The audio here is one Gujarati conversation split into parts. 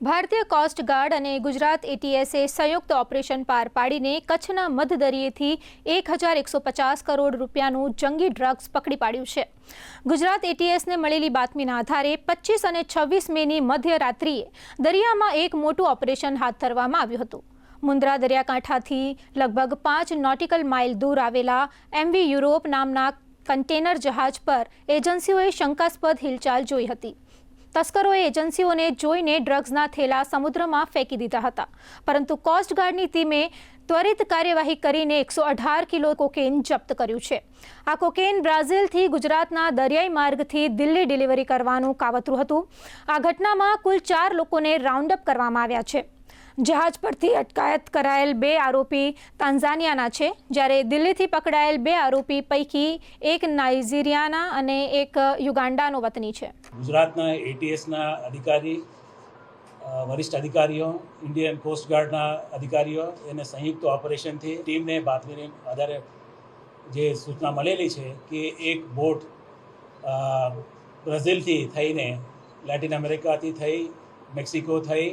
ભારતીય કોસ્ટગાર્ડ અને ગુજરાત એટીએસે સંયુક્ત ઓપરેશન પાર પાડીને કચ્છના મધદરિયેથી 1150 કરોડ રૂપિયાનું જંગી ડ્રગ્સ પકડી પાડ્યું છે। ગુજરાત એટીએસને મળેલી બાતમીના આધારે 25 અને 26 મેની મધ્યરાત્રિએ દરિયામાં એક મોટું ઓપરેશન હાથ ધરવામાં આવ્યું હતું। મુન્દ્રા દરિયાકાંઠાથી લગભગ 5 નોટિકલ માઇલ દૂર આવેલા MV યુરોપ નામના કન્ટેનર જહાજ પર એજન્સીઓએ શંકાસ્પદ હિલચાલ જોઈ હતી। તસ્કરોએ એજન્સીઓને જોઈને ડ્રગ્સના થેલા સમુદ્રમાં ફેંકી દીધા હતા, પરંતુ કોસ્ટગાર્ડની ટીમે ત્વરિત કાર્યવાહી કરીને 118 કિલો કોકેન જપ્ત કર્યું છે। આ કોકેન બ્રાઝિલથી ગુજરાતના દરિયાઈ માર્ગથી દિલ્હી ડિલિવરી કરવાનું કાવતરું હતું। આ ઘટનામાં કુલ 4 લોકોને રાઉન્ડ અપ કરવામાં આવ્યા છે। જહાજ પરથી અટકાયત કરાયેલ 2 આરોપી તાન્ઝાનિયાના છે, જ્યારે દિલ્હીથી પકડાયેલ 2 આરોપી પૈકી એક નાઇજીરિયાના અને એક યુગાન્ડાનો વતની છે। ગુજરાતના એટીએસના અધિકારી, વરિષ્ઠ અધિકારીઓ, ઇન્ડિયન કોસ્ટગાર્ડના અધિકારીઓ એને સંયુક્ત ઓપરેશનથી ટીમને બાતમીને આધારે જે સૂચના મળેલી છે કે એક બોટ બ્રાઝિલથી થઈને લેટિન અમેરિકાથી થઈ, મેક્સિકો થઈ,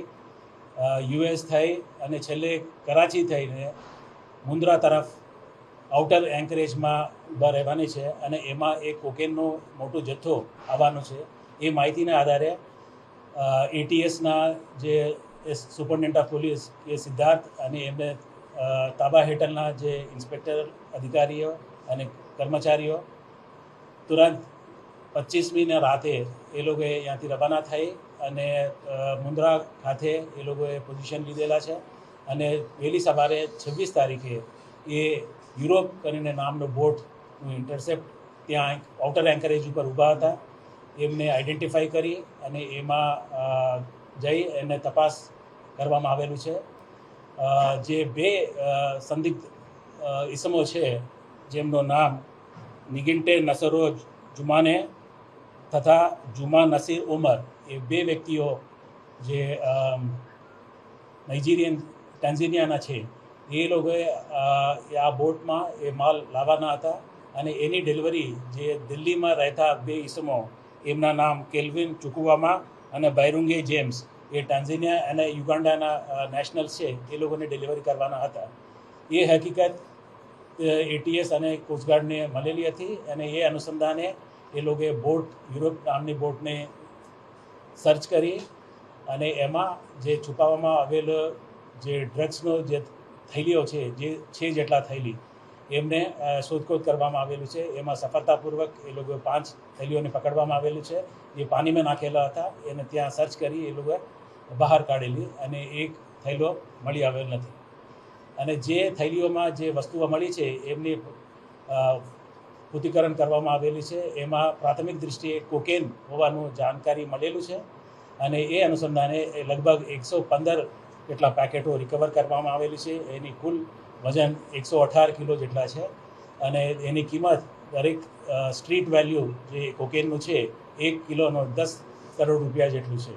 US થઈ અને છેલ્લે કરાચી થઈને મુન્દ્રા તરફ આઉટર એન્કરેજમાં ઊભા રહેવાની છે અને એમાં એક કોકેનનો મોટો જથ્થો આવવાનો છે। એ માહિતીના આધારે એટીએસના જે સુપરિન્ટેન્ડન્ટ ઓફ પોલીસ કે સિદ્ધાર્થ અને એમને તાબા હેઠળના જે ઇન્સ્પેક્ટર અધિકારીઓ અને કર્મચારીઓ તુરંત 25મીના રાતે એ લોકોએ ત્યાંથી રવાના થઈ અને મુન્દ્રા ખાતે એ લોકોએ પોઝિશન લીધેલા છે અને વહેલી સવારે 26 તારીખે એ યુરોપ કરીને નામનો બોટનું ઇન્ટરસેપ્ટ ત્યાં આઉટર એન્કરેજ ઉપર ઊભા હતા। એમને આઈડેન્ટિફાઈ કરી અને એમાં જઈ એને તપાસ કરવામાં આવેલું છે। જે 2 સંદિગ્ધ ઇસમો છે, જેમનું નામ નિગિન્ટે નસરો જુમાને તથા જુમા નસીર ઉમર, એ 2 વ્યક્તિઓ જે ટાન્ઝાનિયાના છે, એ લોકોએ આ બોટમાં એ માલ લાવવાના હતા અને એની ડિલિવરી જે દિલ્હીમાં રહેતા 2 ઇસમો, એમના નામ કેલ્વિન ચુકુવામા અને બૈરુંગે જેમ્સ, એ ટાન્ઝાનિયા અને યુગાન્ડાના નેશનલ્સ છે, એ લોકોને ડિલિવરી કરવાના હતા। એ હકીકત એટીએસ અને કોસ્ટગાર્ડને મળેલી હતી અને એ અનુસંધાને એ લોકોએ બોટ યુરોપ નામની બોટને સર્ચ કરી અને એમાં જે છુપાવવામાં આવેલો જે ડ્રગ્સનો જે થેલીઓ છે, જે 6 જેટલા થેલી, એમને શોધખોળ કરવામાં આવેલું છે। એમાં સફળતાપૂર્વક એ લોકોએ 5 થેલીઓને પકડવામાં આવેલું છે, જે પાણીમાં નાખેલા હતા। એને ત્યાં સર્ચ કરી એ લોકોએ બહાર કાઢેલી અને એક થેલો મળી આવેલ નથી। અને જે થેલીઓમાં જે વસ્તુઓ મળી છે એમની પૃથ્થકરણ કરવામાં આવેલી છે। એમાં પ્રાથમિક દૃષ્ટિએ કોકેન હોવાનું જાણકારી મળેલું છે અને એ અનુસંધાને લગભગ 115 જેટલા પેકેટો રિકવર કરવામાં આવેલી છે। એની કુલ વજન 118 કિલો જેટલા છે અને એની કિંમત દરેક સ્ટ્રીટ વેલ્યુ જે કોકેનનું છે 1 કિલોનો 10 કરોડ રૂપિયા જેટલું છે।